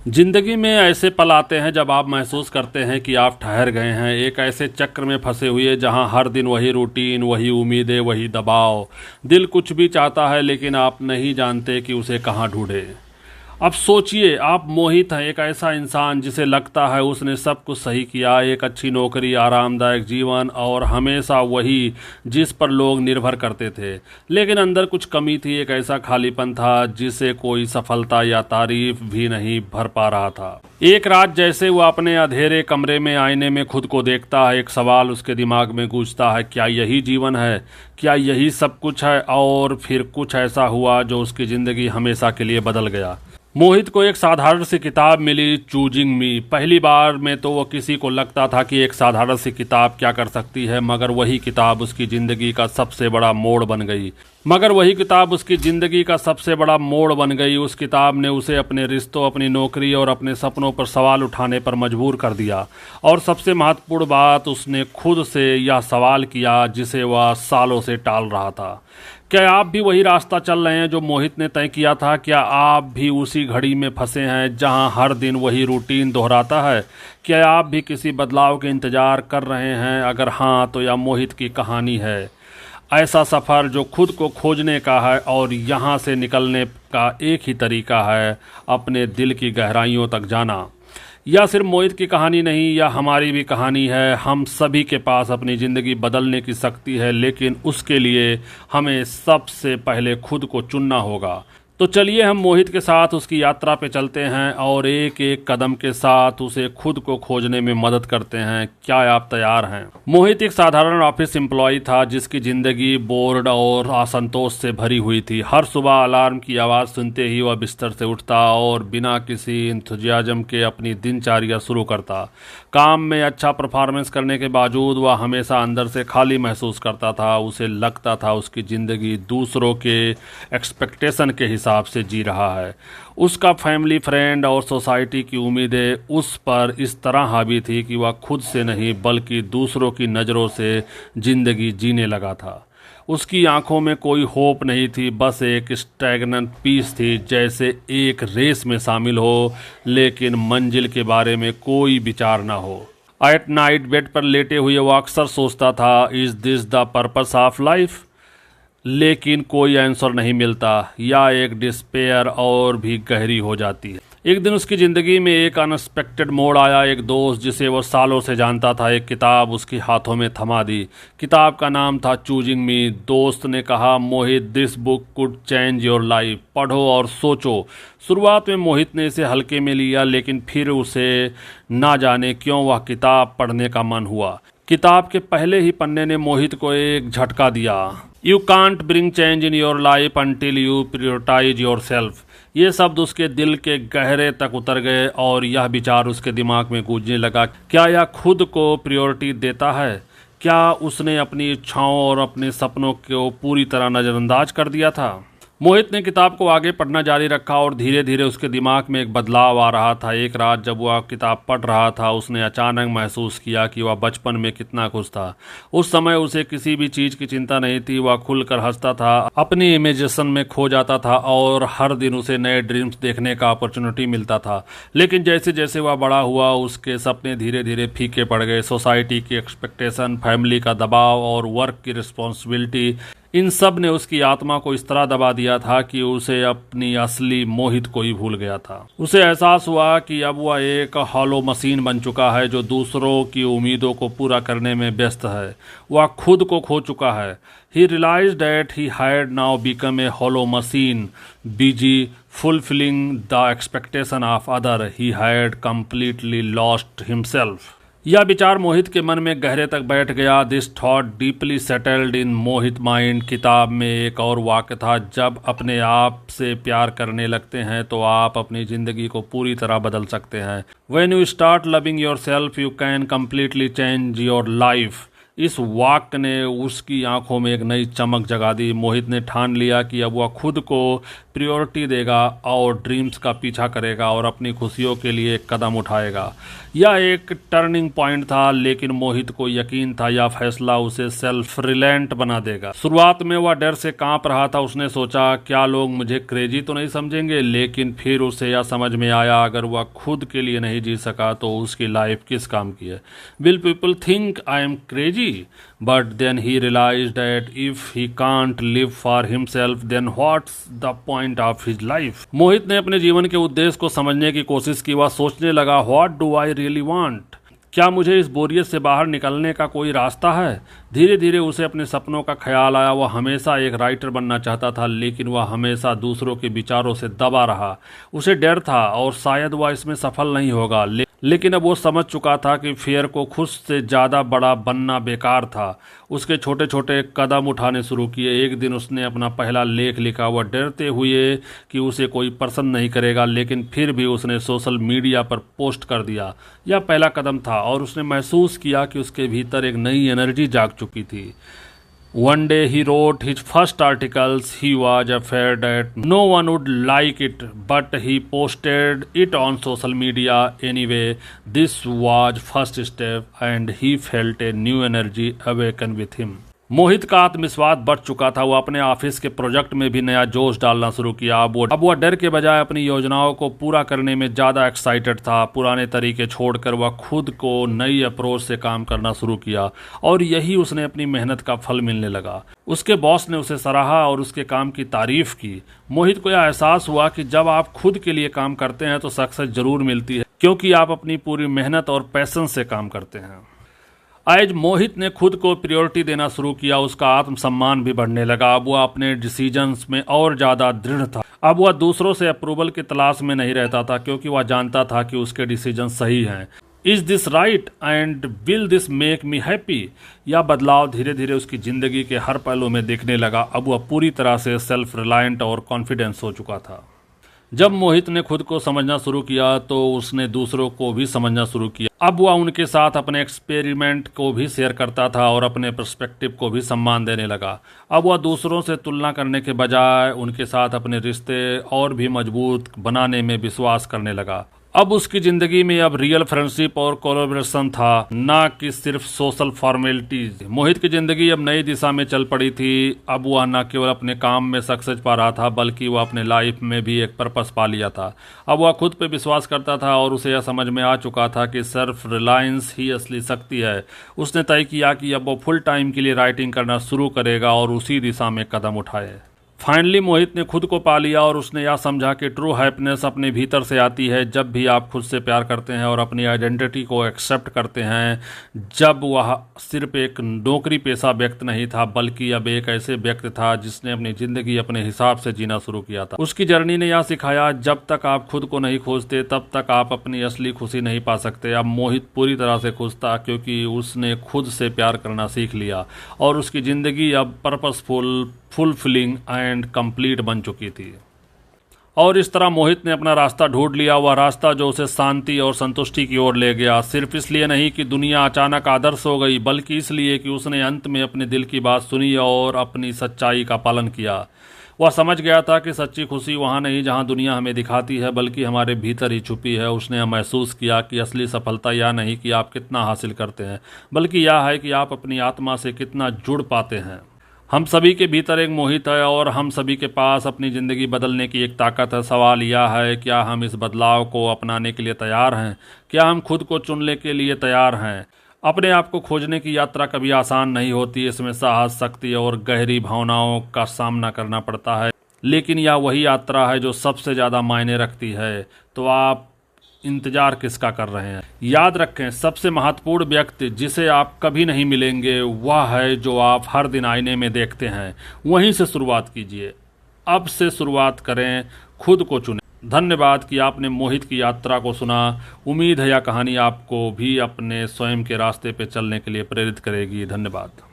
जिंदगी में ऐसे पल आते हैं जब आप महसूस करते हैं कि आप ठहर गए हैं एक ऐसे चक्र में फंसे हुए जहां हर दिन वही रूटीन, वही उम्मीदें, वही दबाव। दिल कुछ भी चाहता है लेकिन आप नहीं जानते कि उसे कहां ढूंढे। अब सोचिए, आप मोहित हैं, एक ऐसा इंसान जिसे लगता है उसने सब कुछ सही किया, एक अच्छी नौकरी, आरामदायक जीवन और हमेशा वही जिस पर लोग निर्भर करते थे। लेकिन अंदर कुछ कमी थी, एक ऐसा खालीपन था जिसे कोई सफलता या तारीफ भी नहीं भर पा रहा था। एक रात जैसे वो अपने अंधेरे कमरे में आईने में खुद को देखता है, एक सवाल उसके दिमाग में गूंजता है, क्या यही जीवन है? क्या यही सब कुछ है? और फिर कुछ ऐसा हुआ जो उसकी ज़िंदगी हमेशा के लिए बदल गया। मोहित को एक साधारण सी किताब मिली, चूजिंग मी। पहली बार में तो वो किसी को लगता था कि एक साधारण सी किताब क्या कर सकती है, मगर वही किताब उसकी ज़िंदगी का सबसे बड़ा मोड़ बन गई। उस किताब ने उसे अपने रिश्तों, अपनी नौकरी और अपने सपनों पर सवाल उठाने पर मजबूर कर दिया। और सबसे महत्वपूर्ण बात, उसने खुद से यह सवाल किया जिसे वह सालों से टाल रहा था। क्या आप भी वही रास्ता चल रहे हैं जो मोहित ने तय किया था? क्या आप भी उसी घड़ी में फंसे हैं जहां हर दिन वही रूटीन दोहराता है? क्या आप भी किसी बदलाव के इंतजार कर रहे हैं? अगर हाँ, तो यह मोहित की कहानी है। ऐसा सफ़र जो खुद को खोजने का है, और यहाँ से निकलने का एक ही तरीका है, अपने दिल की गहराइयों तक जाना। यह सिर्फ मोहित की कहानी नहीं, यह हमारी भी कहानी है। हम सभी के पास अपनी ज़िंदगी बदलने की शक्ति है, लेकिन उसके लिए हमें सबसे पहले खुद को चुनना होगा। तो चलिए हम मोहित के साथ उसकी यात्रा पे चलते हैं और एक एक कदम के साथ उसे खुद को खोजने में मदद करते हैं। क्या आप तैयार हैं? मोहित एक साधारण ऑफिस एम्प्लॉय था जिसकी ज़िंदगी बोर्ड और असंतोष से भरी हुई थी। हर सुबह अलार्म की आवाज़ सुनते ही वह बिस्तर से उठता और बिना किसी इंथुजियाज्म के अपनी दिनचर्या शुरू करता। काम में अच्छा परफॉर्मेंस करने के बावजूद वह हमेशा अंदर से खाली महसूस करता था। उसे लगता था उसकी ज़िंदगी दूसरों के एक्सपेक्टेशन के हिसाब से जी रहा है। उसका फैमिली, फ्रेंड और सोसाइटी की उम्मीदें उस पर इस तरह हावी थी कि वह खुद से नहीं बल्कि दूसरों की नज़रों से ज़िंदगी जीने लगा था। उसकी आंखों में कोई होप नहीं थी, बस एक स्टैग्नेंट पीस थी, जैसे एक रेस में शामिल हो लेकिन मंजिल के बारे में कोई विचार ना हो। एट नाइट बेड पर लेटे हुए वो अक्सर सोचता था, is this the purpose of life? लेकिन कोई आंसर नहीं मिलता, या एक डिस्पेयर और भी गहरी हो जाती है। एक दिन उसकी ज़िंदगी में एक अनएक्सपेक्टेड मोड़ आया। एक दोस्त जिसे वो सालों से जानता था, एक किताब उसके हाथों में थमा दी। किताब का नाम था चूजिंग मी। दोस्त ने कहा, Mohit, this book could change your life, पढ़ो और सोचो। शुरुआत में मोहित ने इसे हल्के में लिया, लेकिन फिर उसे ना जाने क्यों वह किताब पढ़ने का मन हुआ। किताब के पहले ही पन्ने ने मोहित को एक झटका दिया। You can't bring change in your life until you prioritise yourself. ये शब्द उसके दिल के गहरे तक उतर गए और यह विचार उसके दिमाग में गूंजने लगा, क्या यह खुद को प्रायोरिटी देता है? क्या उसने अपनी इच्छाओं और अपने सपनों को पूरी तरह नज़रअंदाज कर दिया था? मोहित ने किताब को आगे पढ़ना जारी रखा और धीरे धीरे उसके दिमाग में एक बदलाव आ रहा था। एक रात जब वह किताब पढ़ रहा था, उसने अचानक महसूस किया कि वह बचपन में कितना खुश था। उस समय उसे किसी भी चीज़ की चिंता नहीं थी। वह खुलकर हंसता था, अपनी इमेजिनेशन में खो जाता था और हर दिन उसे नए ड्रीम्स देखने का अपॉर्चुनिटी मिलता था। लेकिन जैसे जैसे वह बड़ा हुआ, उसके सपने धीरे धीरे फीके पड़ गए। सोसाइटी की एक्सपेक्टेशन, फैमिली का दबाव और वर्क की रिस्पॉन्सिबिलिटी, इन सब ने उसकी आत्मा को इस तरह दबा दिया था कि उसे अपनी असली मोहित को ही भूल गया था। उसे एहसास हुआ कि अब वह एक हॉलो मशीन बन चुका है जो दूसरों की उम्मीदों को पूरा करने में व्यस्त है। वह खुद को खो चुका है। He realized that he had now become a hollow machine, busy fulfilling the expectation of others. He had completely lost himself. यह विचार मोहित के मन में गहरे तक बैठ गया। This thought deeply settled in Mohit mind. किताब में एक और वाक्य था, जब अपने आप से प्यार करने लगते हैं तो आप अपनी ज़िंदगी को पूरी तरह बदल सकते हैं। When you start loving yourself, you can completely change your life. इस वाक्य ने उसकी आंखों में एक नई चमक जगा दी। मोहित ने ठान लिया कि अब वह खुद को प्रायोरिटी देगा और ड्रीम्स का पीछा करेगा और अपनी खुशियों के लिए एक कदम उठाएगा। यह एक टर्निंग पॉइंट था, लेकिन मोहित को यकीन था यह फैसला उसे सेल्फ रिलायंट बना देगा। शुरुआत में वह डर से कांप रहा था। उसने सोचा क्या लोग मुझे क्रेजी तो नहीं समझेंगे, लेकिन फिर उसे यह समझ में आया अगर वह खुद के लिए नहीं जी सका तो उसकी लाइफ किस काम की है। Will people think I am crazy? But then he realized that if he can't live for himself then what's the point of his life. Mohit ने अपने जीवन के उद्देश्य को समझने की कोशिश की। वह सोचने लगा, what do I really want? क्या मुझे इस बोरियत से बाहर निकलने का कोई रास्ता है? धीरे धीरे उसे अपने सपनों का ख्याल आया। वह हमेशा एक राइटर बनना चाहता था, लेकिन वह हमेशा दूसरों के विचारों से दबा रहा। उसे डर था और शायद वह इसमें सफल नहीं होगा, लेकिन अब वो समझ चुका था कि फेयर को खुद से ज़्यादा बड़ा बनना बेकार था। उसके छोटे छोटे कदम उठाने शुरू किए। एक दिन उसने अपना पहला लेख लिखा। वह डरते हुए कि उसे कोई पसंद नहीं करेगा, लेकिन फिर भी उसने सोशल मीडिया पर पोस्ट कर दिया। यह पहला कदम था और उसने महसूस किया कि उसके भीतर एक नई एनर्जी जाग चुकी थी। One day he wrote his first articles. He was afraid that no one would like it, but he posted it on social media anyway. This was first step, and he felt a new energy awaken with him. मोहित का आत्मविश्वास बढ़ चुका था। वो अपने office के project में भी नया जोश डालना शुरू किया। अब वो डर के बजाय अपनी योजनाओं को पूरा करने में ज़्यादा एक्साइटेड था। पुराने तरीके छोड़कर वह खुद को नई अप्रोच से काम करना शुरू किया और यही उसने अपनी मेहनत का फल मिलने लगा। उसके बॉस ने उसे सराहा और उसके काम की तारीफ की। मोहित को यह एहसास हुआ कि जब आप खुद के लिए काम करते हैं तो सक्सेस जरूर मिलती है, क्योंकि आप अपनी पूरी मेहनत और पैशन से काम करते हैं। आज मोहित ने खुद को प्रायोरिटी देना शुरू किया। उसका आत्मसम्मान भी बढ़ने लगा। अब वह अपने डिसीजंस में और ज़्यादा दृढ़ था। अब वह दूसरों से अप्रूवल की तलाश में नहीं रहता था, क्योंकि वह जानता था कि उसके डिसीजन सही हैं। Is this right and will this make me happy? यह बदलाव धीरे धीरे उसकी ज़िंदगी के हर पहलू में दिखने लगा। अब वह पूरी तरह से सेल्फ रिलायंट और कॉन्फिडेंस हो चुका था। जब मोहित ने खुद को समझना शुरू किया तो उसने दूसरों को भी समझना शुरू किया। अब वह उनके साथ अपने एक्सपेरिमेंट को भी शेयर करता था और अपने पर्सपेक्टिव को भी सम्मान देने लगा। अब वह दूसरों से तुलना करने के बजाय उनके साथ अपने रिश्ते और भी मजबूत बनाने में विश्वास करने लगा। अब उसकी ज़िंदगी में अब रियल फ्रेंडशिप और कोलैबोरेशन था, ना कि सिर्फ सोशल फॉर्मेलिटीज। मोहित की ज़िंदगी अब नई दिशा में चल पड़ी थी। अब वह न केवल अपने काम में सक्सेस पा रहा था, बल्कि वह अपने लाइफ में भी एक पर्पस पा लिया था। अब वह खुद पे विश्वास करता था और उसे यह समझ में आ चुका था कि सेल्फ रिलायंस ही असली शक्ति है। उसने तय किया कि अब वो फुल टाइम के लिए राइटिंग करना शुरू करेगा और उसी दिशा में कदम उठाए। फाइनली मोहित ने खुद को पा लिया और उसने यह समझा कि ट्रू हैप्पीनेस अपने भीतर से आती है जब भी आप खुद से प्यार करते हैं और अपनी आइडेंटिटी को एक्सेप्ट करते हैं। जब वह सिर्फ एक नौकरी पेशा व्यक्ति नहीं था, बल्कि अब एक ऐसे व्यक्ति था जिसने अपनी ज़िंदगी अपने हिसाब से जीना शुरू किया था। उसकी जर्नी ने यह सिखाया, जब तक आप खुद को नहीं खोजते तब तक आप अपनी असली खुशी नहीं पा सकते। अब मोहित पूरी तरह से खुश था, क्योंकि उसने खुद से प्यार करना सीख लिया और उसकी ज़िंदगी अब पर्पसफुल, फुलफिलिंग एंड कंप्लीट बन चुकी थी। और इस तरह मोहित ने अपना रास्ता ढूंढ लिया, वह रास्ता जो उसे शांति और संतुष्टि की ओर ले गया। सिर्फ इसलिए नहीं कि दुनिया अचानक आदर्श हो गई, बल्कि इसलिए कि उसने अंत में अपने दिल की बात सुनी और अपनी सच्चाई का पालन किया। वह समझ गया था कि सच्ची खुशी वहाँ नहीं जहाँ दुनिया हमें दिखाती है, बल्कि हमारे भीतर ही छुपी है। उसने महसूस किया कि असली सफलता यह नहीं कि आप कितना हासिल करते हैं, बल्कि यह है कि आप अपनी आत्मा से कितना जुड़ पाते हैं। हम सभी के भीतर एक मोहित है और हम सभी के पास अपनी ज़िंदगी बदलने की एक ताकत है। सवाल यह है, क्या हम इस बदलाव को अपनाने के लिए तैयार हैं? क्या हम खुद को चुनने के लिए तैयार हैं? अपने आप को खोजने की यात्रा कभी आसान नहीं होती। इसमें साहस, शक्ति और गहरी भावनाओं का सामना करना पड़ता है, लेकिन यह वही यात्रा है जो सबसे ज़्यादा मायने रखती है। तो आप इंतजार किसका कर रहे हैं? याद रखें, सबसे महत्वपूर्ण व्यक्ति जिसे आप कभी नहीं मिलेंगे वह है जो आप हर दिन आईने में देखते हैं। वहीं से शुरुआत कीजिए। अब से शुरुआत करें, खुद को चुनें। धन्यवाद कि आपने मोहित की यात्रा को सुना। उम्मीद है यह कहानी आपको भी अपने स्वयं के रास्ते पर चलने के लिए प्रेरित करेगी। धन्यवाद।